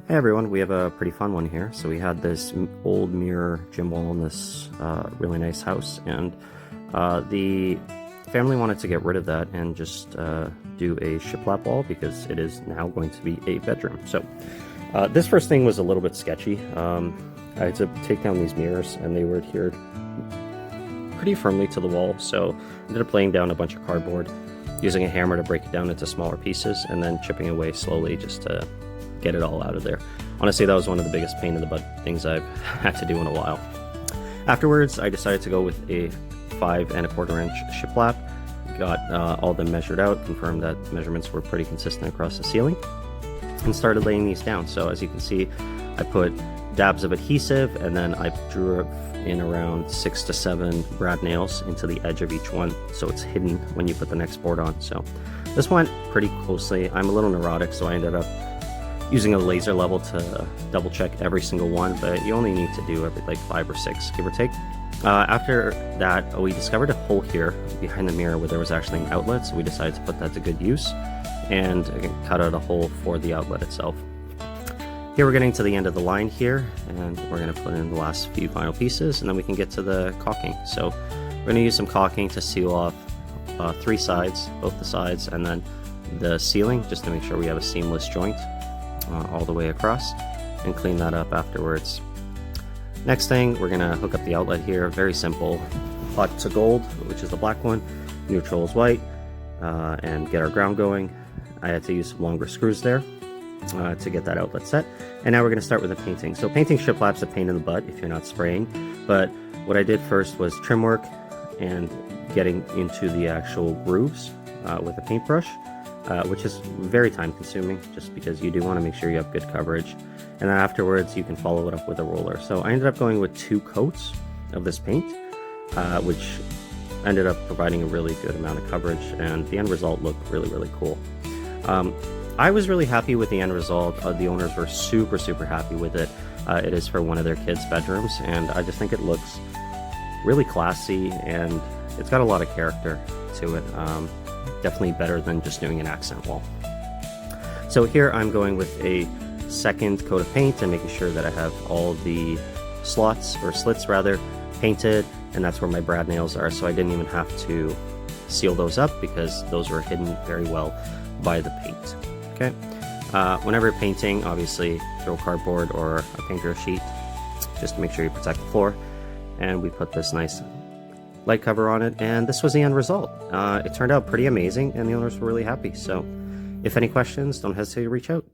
Hey everyone, we have a pretty fun one here. So we had this old mirror gym wall in this really nice house, and the family wanted to get rid of that and just do a shiplap wall because it is now going to be a bedroom. So this first thing was a little bit sketchy. I had to take down these mirrors and they were adhered pretty firmly to the wall. So I ended up laying down a bunch of cardboard, using a hammer to break it down into smaller pieces, and then chipping away slowly just to get it all out of there. Honestly, that was one of the biggest pain in the butt things I've had to do in a while. Afterwards, I decided to go with a 5 1/4 inch shiplap. Got all of them measured out, confirmed that measurements were pretty consistent across the ceiling, and started laying these down. So as you can see, I put dabs of adhesive, and then I drew in around 6 to 7 brad nails into the edge of each one, so it's hidden when you put the next board on. So this went pretty closely. I'm a little neurotic, so I ended up using a laser level to double check every single one, but you only need to do every like 5 or 6, give or take. After that, we discovered a hole here behind the mirror where there was actually an outlet, so we decided to put that to good use and again, cut out a hole for the outlet itself. Here we're getting to the end of the line here, and we're going to put in the last few final pieces, and then we can get to the caulking. So we're going to use some caulking to seal off 3 sides, both the sides, and then the ceiling, just to make sure we have a seamless joint all the way across, and clean that up afterwards. Next thing, we're gonna hook up the outlet here. Very simple. Hot to gold, which is the black one, neutral is white, and get our ground going. I had to use some longer screws there to get that outlet set. And now we're gonna start with the painting. So painting shiplap's a pain in the butt if you're not spraying, but what I did first was trim work and getting into the actual grooves with a paintbrush. Which is very time consuming just because you do want to make sure you have good coverage, and then afterwards you can follow it up with a roller. So I ended up going with 2 coats of this paint, which ended up providing a really good amount of coverage, and the end result looked really cool. I was really happy with the end result. The owners were super happy with it. It is for one of their kids' bedrooms, and I just think it looks really classy and it's got a lot of character to it. Definitely better than just doing an accent wall. So here I'm going with a second coat of paint and making sure that I have all the slots, or slits rather, painted, and that's where my brad nails are, so I didn't even have to seal those up because those were hidden very well by the paint. Okay. Whenever painting, obviously throw cardboard or a painter sheet just to make sure you protect the floor, and we put this nice light cover on it, and this was the end result. It turned out pretty amazing, and the owners were really happy. So if any questions, don't hesitate to reach out.